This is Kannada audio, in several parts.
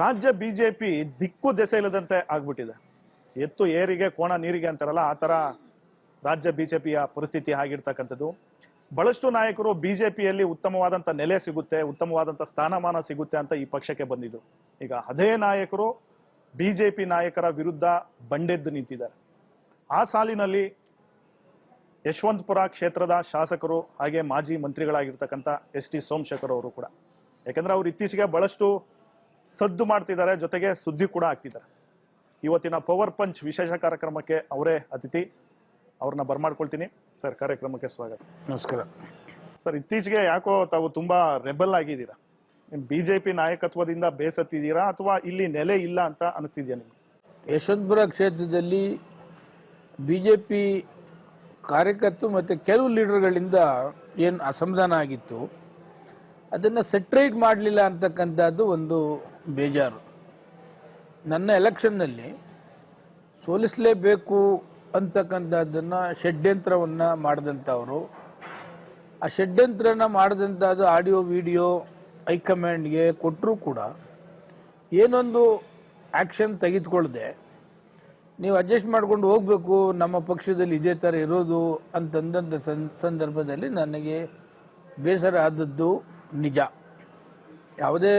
ರಾಜ್ಯ ಬಿಜೆಪಿ ದಿಕ್ಕು ದೆಸೆ ಇಲ್ಲದಂತೆ ಆಗ್ಬಿಟ್ಟಿದೆ. ಎತ್ತು ಏರಿಗೆ ಕೋಣ ನೀರಿಗೆ ಅಂತಾರಲ್ಲ, ಆ ತರ ರಾಜ್ಯ ಬಿಜೆಪಿಯ ಪರಿಸ್ಥಿತಿ ಆಗಿರ್ತಕ್ಕಂಥದ್ದು. ಬಹಳಷ್ಟು ನಾಯಕರು ಬಿಜೆಪಿಯಲ್ಲಿ ಉತ್ತಮವಾದಂತ ನೆಲೆ ಸಿಗುತ್ತೆ, ಉತ್ತಮವಾದಂತ ಸ್ಥಾನಮಾನ ಸಿಗುತ್ತೆ ಅಂತ ಈ ಪಕ್ಷಕ್ಕೆ ಬಂದಿದ್ರು. ಈಗ ಅದೇ ನಾಯಕರು ಬಿಜೆಪಿ ನಾಯಕರ ವಿರುದ್ಧ ಬಂಡೆದ್ದು ನಿಂತಿದ್ದಾರೆ. ಆ ಸಾಲಿನಲ್ಲಿ ಯಶವಂತಪುರ ಕ್ಷೇತ್ರದ ಶಾಸಕರು ಹಾಗೆ ಮಾಜಿ ಮಂತ್ರಿಗಳಾಗಿರ್ತಕ್ಕಂಥ ಎಸ್ ಟಿ ಸೋಮಶೇಖರ್ ಅವರು ಕೂಡ. ಯಾಕಂದ್ರೆ ಅವ್ರು ಇತ್ತೀಚೆಗೆ ಬಹಳಷ್ಟು ಸದ್ದು ಮಾಡ್ತಿದ್ದಾರೆ, ಜೊತೆಗೆ ಸುದ್ದಿ ಕೂಡ ಆಗ್ತಿದ್ದಾರೆ. ಇವತ್ತಿನ ಪವರ್ ಪಂಚ್ ವಿಶೇಷ ಕಾರ್ಯಕ್ರಮಕ್ಕೆ ಅವರೇ ಅತಿಥಿ. ಅವ್ರನ್ನ ಬರ್ಮಾಡ್ಕೊಳ್ತೀನಿ. ಸರ್, ಕಾರ್ಯಕ್ರಮಕ್ಕೆ ಸ್ವಾಗತ. ನಮಸ್ಕಾರ ಸರ್. ಇತ್ತೀಚೆಗೆ ಯಾಕೋ ತಾವು ತುಂಬಾ ರೆಬಲ್ ಆಗಿದ್ದೀರಾ? ಬಿಜೆಪಿ ನಾಯಕತ್ವದಿಂದ ಬೇಸತ್ತಿದ್ದೀರಾ ಅಥವಾ ಇಲ್ಲಿ ನೆಲೆ ಇಲ್ಲ ಅಂತ ಅನಿಸ್ತಿದ್ಯಾ ನಿಮ್ಗೆ? ಯಶವಂತಪುರ ಕ್ಷೇತ್ರದಲ್ಲಿ ಬಿಜೆಪಿ ಕಾರ್ಯಕರ್ತರು ಮತ್ತು ಕೆಲವು ಲೀಡರ್ಗಳಿಂದ ಏನು ಅಸಮಾಧಾನ ಆಗಿತ್ತು, ಅದನ್ನು ಸೆಟ್ರೇಟ್ ಮಾಡಲಿಲ್ಲ ಅಂತಕ್ಕಂಥದ್ದು ಒಂದು ಬೇಜಾರು. ನನ್ನ ಎಲೆಕ್ಷನ್ನಲ್ಲಿ ಸೋಲಿಸಲೇಬೇಕು ಅಂತಕ್ಕಂಥದ್ದನ್ನು ಷಡ್ಯಂತ್ರವನ್ನು ಮಾಡಿದಂಥವರು, ಆ ಷಡ್ಯಂತ್ರನ ಮಾಡಿದಂಥದ್ದು ಆಡಿಯೋ ವಿಡಿಯೋ ಹೈಕಮಾಂಡ್ಗೆ ಕೊಟ್ಟರೂ ಕೂಡ ಏನೊಂದು ಆ್ಯಕ್ಷನ್ ತೆಗೆದುಕೊಳ್ಳದೆ ನೀವು ಅಡ್ಜಸ್ಟ್ ಮಾಡ್ಕೊಂಡು ಹೋಗಬೇಕು, ನಮ್ಮ ಪಕ್ಷದಲ್ಲಿ ಇದೇ ಥರ ಇರೋದು ಅಂತಂದಂಥ ಸಂದರ್ಭದಲ್ಲಿ ನನಗೆ ಬೇಸರ ಆದದ್ದು ನಿಜ. ಯಾವುದೇ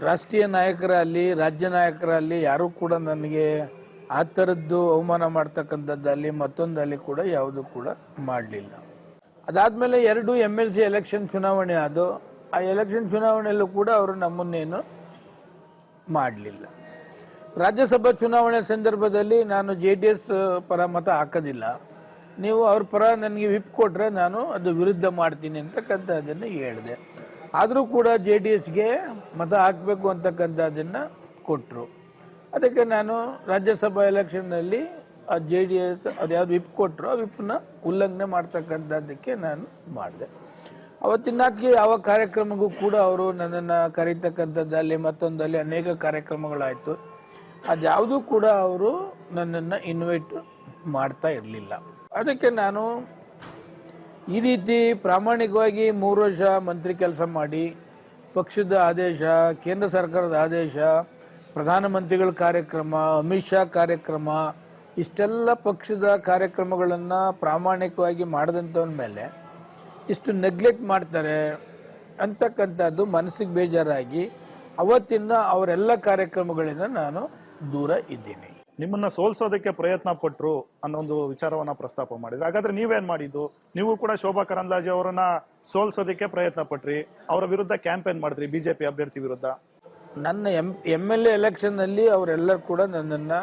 ರಾಷ್ಟ್ರೀಯ ನಾಯಕರಲ್ಲಿ ರಾಜ್ಯ ನಾಯಕರಲ್ಲಿ ಯಾರೂ ಕೂಡ ನನಗೆ ಆ ಥರದ್ದು ಅವಮಾನ ಮಾಡ್ತಕ್ಕಂಥದ್ದಲ್ಲಿ ಮತ್ತೊಂದಲ್ಲಿ ಕೂಡ ಯಾವುದೂ ಕೂಡ ಮಾಡಲಿಲ್ಲ. ಅದಾದಮೇಲೆ 2 MLC ಎಲೆಕ್ಷನ್ ಚುನಾವಣೆ ಆದವು. ಆ ಎಲೆಕ್ಷನ್ ಚುನಾವಣೆಯಲ್ಲೂ ಕೂಡ ಅವರು ನಮ್ಮನ್ನೇನು ಮಾಡಲಿಲ್ಲ. ರಾಜ್ಯಸಭಾ ಚುನಾವಣೆ ಸಂದರ್ಭದಲ್ಲಿ ನಾನು JDS ಪರ ಮತ ಹಾಕೋದಿಲ್ಲ, ನೀವು ಅವ್ರ ಪರ ನನಗೆ ವಿಪ್ ಕೊಟ್ಟರೆ ನಾನು ಅದು ವಿರುದ್ಧ ಮಾಡ್ತೀನಿ ಅಂತಕ್ಕಂಥದ್ದನ್ನು ಹೇಳಿದೆ. ಆದರೂ ಕೂಡ JDSಗೆ ಮತ ಹಾಕಬೇಕು ಅಂತಕ್ಕಂಥದ್ದನ್ನು ಕೊಟ್ಟರು. ಅದಕ್ಕೆ ನಾನು ರಾಜ್ಯಸಭಾ ಎಲೆಕ್ಷನ್ನಲ್ಲಿ ಆ JDS ಅದು ಯಾವ್ದು ವಿಪ್ ಕೊಟ್ಟರು ಆ ವಿಪ್ನ ಉಲ್ಲಂಘನೆ ಮಾಡ್ತಕ್ಕಂಥದ್ದಕ್ಕೆ ನಾನು ಮಾಡಿದೆ. ಅವತ್ತಿನಾದ್ಗೆ ಯಾವ ಕಾರ್ಯಕ್ರಮಕ್ಕೂ ಕೂಡ ಅವರು ನನ್ನನ್ನು ಕರೀತಕ್ಕಂಥದ್ದಲ್ಲಿ ಮತ್ತೊಂದಲ್ಲಿ ಅನೇಕ ಕಾರ್ಯಕ್ರಮಗಳಾಯಿತು. ಅದ್ಯಾವುದೂ ಕೂಡ ಅವರು ನನ್ನನ್ನು ಇನ್ವೈಟ್ ಮಾಡ್ತಾ ಇರಲಿಲ್ಲ. ಅದಕ್ಕೆ ನಾನು ಈ ರೀತಿ ಪ್ರಾಮಾಣಿಕವಾಗಿ 3 ವರ್ಷ ಮಂತ್ರಿ ಕೆಲಸ ಮಾಡಿ ಪಕ್ಷದ ಆದೇಶ, ಕೇಂದ್ರ ಸರ್ಕಾರದ ಆದೇಶ, ಪ್ರಧಾನಮಂತ್ರಿಗಳ ಕಾರ್ಯಕ್ರಮ, ಅಮಿತ್ ಶಾ ಕಾರ್ಯಕ್ರಮ, ಇಷ್ಟೆಲ್ಲ ಪಕ್ಷದ ಕಾರ್ಯಕ್ರಮಗಳನ್ನು ಪ್ರಾಮಾಣಿಕವಾಗಿ ಮಾಡಿದಂಥವ್ರ ಮೇಲೆ ಇಷ್ಟು ನೆಗ್ಲೆಕ್ಟ್ ಮಾಡ್ತಾರೆ ಅಂತಕ್ಕಂಥದ್ದು ಮನಸ್ಸಿಗೆ ಬೇಜಾರಾಗಿ ಅವತ್ತಿಂದ ಅವರೆಲ್ಲ ಕಾರ್ಯಕ್ರಮಗಳಿಂದ ನಾನು ದೂರ ಇದ್ದೀನಿ. ನಿಮ್ಮನ್ನ ಸೋಲ್ಸೋದಕ್ಕೆ ಪ್ರಯತ್ನ ಪಟ್ರು ಅನ್ನೋ ಒಂದು ವಿಚಾರವನ್ನ ಪ್ರಸ್ತಾಪ ಮಾಡಿದ್ರು. ಹಾಗಾದ್ರೆ ನೀವೇನ್ ಮಾಡಿದ್ದು? ನೀವು ಕೂಡ ಶೋಭಾ ಕರಂದ್ಲಾಜೆ ಅವರನ್ನ ಸೋಲ್ಸೋದಕ್ಕೆ ಪ್ರಯತ್ನ ಪಟ್ರಿ, ಅವರ ವಿರುದ್ಧ ಕ್ಯಾಂಪೇನ್ ಮಾಡಿದ್ರಿ, ಬಿಜೆಪಿ ಅಭ್ಯರ್ಥಿ ವಿರುದ್ಧ. ನನ್ನ MLA ಎಲೆಕ್ಷನ್ನಲ್ಲಿ ಅವರೆಲ್ಲರೂ ಕೂಡ ನನ್ನನ್ನು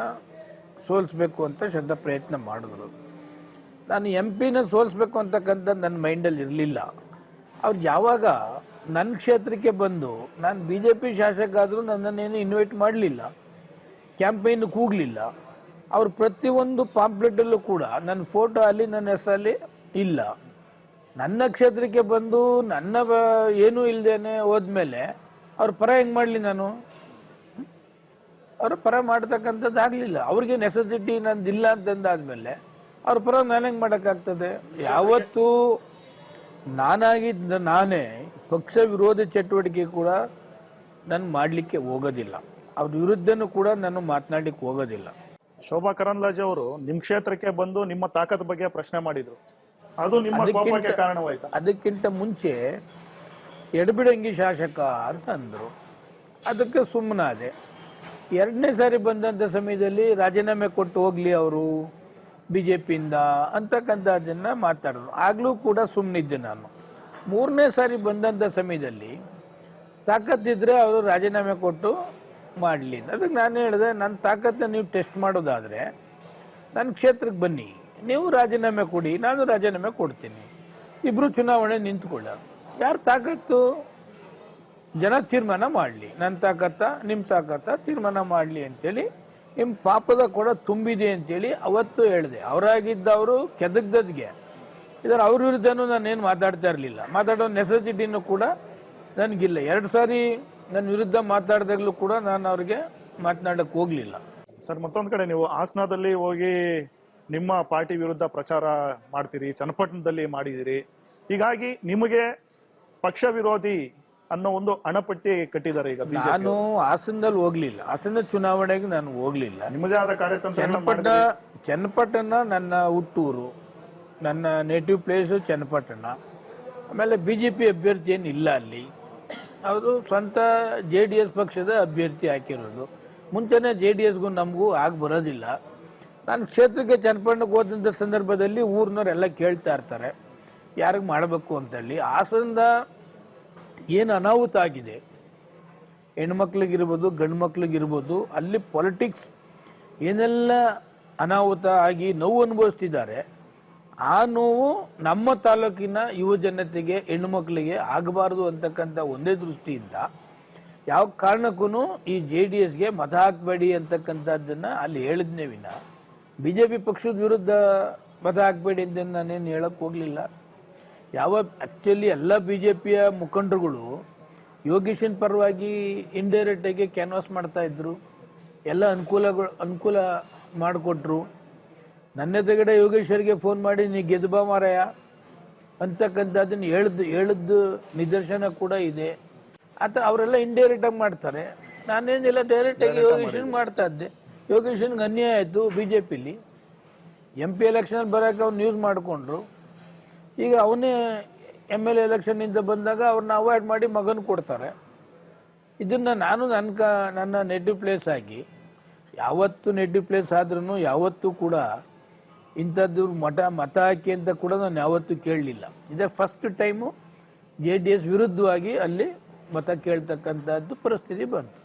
ಸೋಲಿಸ್ಬೇಕು ಅಂತ ಶ್ರದ್ಧ ಪ್ರಯತ್ನ ಮಾಡಿದ್ರು. ನಾನು MP ಸೋಲಿಸ್ಬೇಕು ಅಂತಕ್ಕಂಥ ನನ್ನ ಮೈಂಡಲ್ಲಿ ಇರಲಿಲ್ಲ. ಅವ್ರು ಯಾವಾಗ ನನ್ನ ಕ್ಷೇತ್ರಕ್ಕೆ ಬಂದು ನಾನು BJP ಶಾಸಕ ಆದರೂ ನನ್ನನ್ನೇನು ಇನ್ವೈಟ್ ಮಾಡಲಿಲ್ಲ, ಕ್ಯಾಂಪೇನ್ ಕೂಗಲಿಲ್ಲ. ಅವ್ರು ಪ್ರತಿಯೊಂದು ಪಾಂಪ್ಲೆಟಲ್ಲೂ ಕೂಡ ನನ್ನ ಫೋಟೋ ಅಲ್ಲಿ ನನ್ನ ಹೆಸರಲ್ಲಿ ಇಲ್ಲ. ನನ್ನ ಕ್ಷೇತ್ರಕ್ಕೆ ಬಂದು ನನ್ನ ಏನೂ ಇಲ್ಲದೇನೆ ಹೋದ್ಮೇಲೆ ಅವ್ರ ಪರ ಹೆಂಗೆ ಮಾಡಲಿ? ನಾನು ಅವ್ರ ಪರ ಮಾಡ್ತಕ್ಕಂಥದ್ದು ಆಗಲಿಲ್ಲ. ಅವ್ರಿಗೆ ನೆಸೆಸಿಟಿ ನಂದಿಲ್ಲ ಅಂತಂದಾದ್ಮೇಲೆ ಅವ್ರ ಪರ ನಾನು ಹೆಂಗೆ ಮಾಡೋಕ್ಕಾಗ್ತದೆ? ಯಾವತ್ತೂ ನಾನಾಗಿದ್ದ ನಾನೇ ಪಕ್ಷ ವಿರೋಧಿ ಚಟುವಟಿಕೆ ಕೂಡ ನಾನು ಮಾಡಲಿಕ್ಕೆ ಹೋಗೋದಿಲ್ಲ, ಅವ್ರ ವಿರುದ್ಧನೂ ಕೂಡ ನಾನು ಮಾತನಾಡಲಿಕ್ಕೆ ಹೋಗೋದಿಲ್ಲ. ಶೋಭಾ ಕರಂದ್ಲಾಜೆ ಅವರು ನಿಮ್ಮ ಕ್ಷೇತ್ರಕ್ಕೆ ಬಂದು ನಿಮ್ಮ ತಾಕತ್ ಬಗ್ಗೆ ಪ್ರಶ್ನೆ ಮಾಡಿದ್ರು, ಅದು ನಿಮ್ಮ ಕೋಪಕ್ಕೆ ಕಾರಣವಾಯ್ತು. ಅದಕ್ಕಿಂತ ಮುಂಚೆ ಎಡಬಿಡಂಗಿ ಶಾಸಕ ಅಂತ ಅಂದರು, ಅದಕ್ಕೆ ಸುಮ್ಮನಾದೆ. 2ನೇ ಸಾರಿ ಬಂದಂಥ ಸಮಯದಲ್ಲಿ ರಾಜೀನಾಮೆ ಕೊಟ್ಟು ಹೋಗಲಿ ಅವರು BJPಯಿಂದ ಅಂತಕ್ಕಂಥದ್ದನ್ನು ಮಾತಾಡಿದ್ರು. ಆಗಲೂ ಕೂಡ ಸುಮ್ಮನಿದ್ದೆ ನಾನು. 3ನೇ ಸಾರಿ ಬಂದಂಥ ಸಮಯದಲ್ಲಿ ತಾಕತ್ತಿದ್ರೆ ಅವರು ರಾಜೀನಾಮೆ ಕೊಟ್ಟು ಮಾಡಲಿ. ಅದಕ್ಕೆ ನಾನು ಹೇಳಿದೆ, ನನ್ನ ತಾಕತ್ತನ್ನು ನೀವು ಟೆಸ್ಟ್ ಮಾಡೋದಾದರೆ ನನ್ನ ಕ್ಷೇತ್ರಕ್ಕೆ ಬನ್ನಿ, ನೀವು ರಾಜೀನಾಮೆ ಕೊಡಿ, ನಾನು ರಾಜೀನಾಮೆ ಕೊಡ್ತೀನಿ, ಇಬ್ಬರು ಚುನಾವಣೆ ನಿಂತ್ಕೊಳ್ಳ. ಯಾರು ತಾಕತ್ತು ಜನ ತೀರ್ಮಾನ ಮಾಡಲಿ, ನನ್ನ ತಾಕತ್ತ ನಿಮ್ಮ ತಾಕತ್ತ ತೀರ್ಮಾನ ಮಾಡಲಿ ಅಂತೇಳಿ, ನಿಮ್ಮ ಪಾಪದ ಕೂಡ ತುಂಬಿದೆ ಅಂತೇಳಿ ಅವತ್ತು ಹೇಳಿದೆ. ಅವರಾಗಿದ್ದವರು ಕೆದಗ್ದದ್ಗೆ ಇದರ ಅವ್ರ ವಿರುದ್ಧನೂ ನಾನೇನು ಮಾತಾಡ್ತಾ ಇರಲಿಲ್ಲ, ಮಾತಾಡೋ ನೆಸೆಸಿಟಿನೂ ಕೂಡ ನನಗಿಲ್ಲ. 2 ಸಾರಿ ನನ್ನ ವಿರುದ್ಧ ಮಾತಾಡಿದಾಗಲೂ ಕೂಡ ನಾನು ಅವ್ರಿಗೆ ಮಾತನಾಡಕ್ಕೆ ಹೋಗಲಿಲ್ಲ. ಸರ್, ಮತ್ತೊಂದು ಕಡೆ ನೀವು ಹಾಸನದಲ್ಲಿ ಹೋಗಿ ನಿಮ್ಮ ಪಾರ್ಟಿ ವಿರುದ್ಧ ಪ್ರಚಾರ ಮಾಡ್ತೀರಿ, ಚನ್ನಪಟ್ಟಣದಲ್ಲಿ ಮಾಡಿದಿರಿ. ಹೀಗಾಗಿ ನಿಮಗೆ ಪಕ್ಷ ವಿರೋಧಿ ಅನ್ನೋ ಒಂದು ಹಣಪಟ್ಟಿ ಕಟ್ಟಿದ್ದಾರೆ ಈಗ ಬಿಜೆಪಿ. ನಾನು ಹಾಸನದಲ್ಲಿ ಹೋಗ್ಲಿಲ್ಲ, ಹಾಸನ ಚುನಾವಣೆಗೆ ನಾನು ಹೋಗ್ಲಿಲ್ಲ. ನಿಮ್ಮದೇ ಆದ ಕಾರ್ಯತಂತ್ರ. ಚನ್ನಪಟ್ಟಣ ನನ್ನ ಹುಟ್ಟೂರು, ನನ್ನ ನೇಟಿವ್ ಪ್ಲೇಸು ಚನ್ನಪಟ್ಟಣ. ಆಮೇಲೆ BJP ಅಭ್ಯರ್ಥಿ ಏನಿಲ್ಲ ಅಲ್ಲಿ, ಅವರು ಸ್ವಂತ JDS ಪಕ್ಷದ ಅಭ್ಯರ್ಥಿ ಹಾಕಿರೋದು. ಮುಂಚೆನೇ JDSಗೂ ನಮಗೂ ಆಗಿ ಬರೋದಿಲ್ಲ. ನಾನು ಕ್ಷೇತ್ರಕ್ಕೆ ಚನ್ನಪಟ್ಟಣಕ್ಕೆ ಹೋದಂಥ ಸಂದರ್ಭದಲ್ಲಿ ಊರಿನವರೆಲ್ಲ ಕೇಳ್ತಾ ಇರ್ತಾರೆ ಯಾರಿಗೆ ಮಾಡಬೇಕು ಅಂತೇಳಿ. ಹಾಸನದ ಏನು ಅನಾಹುತ ಆಗಿದೆ, ಹೆಣ್ಮಕ್ಳಿಗಿರ್ಬೋದು ಗಂಡು ಮಕ್ಳಿಗಿರ್ಬೋದು, ಅಲ್ಲಿ ಪೊಲಿಟಿಕ್ಸ್ ಏನೆಲ್ಲ ಅನಾಹುತ ಆಗಿ ನೋವು ಅನುಭವಿಸ್ತಿದ್ದಾರೆ, ಆ ನೋವು ನಮ್ಮ ತಾಲೂಕಿನ ಯುವ ಜನತೆಗೆ ಹೆಣ್ಣು ಮಕ್ಕಳಿಗೆ ಆಗಬಾರ್ದು ಅಂತಕ್ಕಂಥ ಒಂದೇ ದೃಷ್ಟಿಯಿಂದ ಯಾವ ಕಾರಣಕ್ಕೂ ಈ JDSಗೆ ಮತ ಹಾಕಬೇಡಿ ಅಂತಕ್ಕಂಥದ್ದನ್ನು ಅಲ್ಲಿ ಹೇಳಿದ್ನೇ ವಿನ BJP ಪಕ್ಷದ ವಿರುದ್ಧ ಮತ ಹಾಕಬೇಡಿ ಅಂತ ನಾನೇನು ಹೇಳಕ್ಕೆ ಹೋಗಲಿಲ್ಲ. ಆ್ಯಕ್ಚುಲಿ ಎಲ್ಲ BJPಯ ಮುಖಂಡರುಗಳು ಯೋಗೇಶನ್ ಪರವಾಗಿ ಇಂಡೈರೆಕ್ಟಾಗಿ ಕ್ಯಾನ್ವಾಸ್ ಮಾಡ್ತಾ ಇದ್ರು, ಎಲ್ಲ ಅನುಕೂಲ ಮಾಡಿಕೊಟ್ರು. ನನ್ನ ತೆಗಡೆ ಯೋಗೇಶ್ವರಿಗೆ ಫೋನ್ ಮಾಡಿ ನೀ ಗೆದ್ಬಾ ಮಾರಾಯ ಅಂತಕ್ಕಂಥದ್ದನ್ನು ಹೇಳಿದ್ದು ನಿದರ್ಶನ ಕೂಡ ಇದೆ. ಅವರೆಲ್ಲ ಇಂಡೈರೆಕ್ಟಾಗಿ ಮಾಡ್ತಾರೆ, ನಾನೇನಿಲ್ಲ ಡೈರೆಕ್ಟಾಗಿ ಯೋಗೇಶನ್ ಮಾಡ್ತಾ ಇದ್ದೆ. ಯೋಗೇಶನ್ಗೆ ಅನ್ಯಾಯ ಆಯಿತು BJPಲಿ, MP ಎಲೆಕ್ಷನ್ ಬರೋಕೆ ಅವ್ನು ಯೂಸ್ ಮಾಡಿಕೊಂಡ್ರು. ಈಗ ಅವನೇ MLA ಎಲೆಕ್ಷನ್ನಿಂದ ಬಂದಾಗ ಅವ್ರನ್ನ ಅವಾಯ್ಡ್ ಮಾಡಿ ಮಗನ ಕೊಡ್ತಾರೆ. ಇದನ್ನು ನಾನು ನನ್ನ ನೇಟಿವ್ ಪ್ಲೇಸ್ ಆಗಿ ಯಾವತ್ತು ನೇಟಿವ್ ಪ್ಲೇಸ್ ಆದ್ರೂ ಯಾವತ್ತೂ ಕೂಡ ಇಂಥದ್ದು ಮತ ಹಾಕಿ ಅಂತ ಕೂಡ ನಾನು ಯಾವತ್ತೂ ಕೇಳಲಿಲ್ಲ. ಇದೇ ಫಸ್ಟ್ ಟೈಮು JDS ವಿರುದ್ಧವಾಗಿ ಅಲ್ಲಿ ಮತ ಕೇಳ್ತಕ್ಕಂಥದ್ದು ಪರಿಸ್ಥಿತಿ ಬಂತು.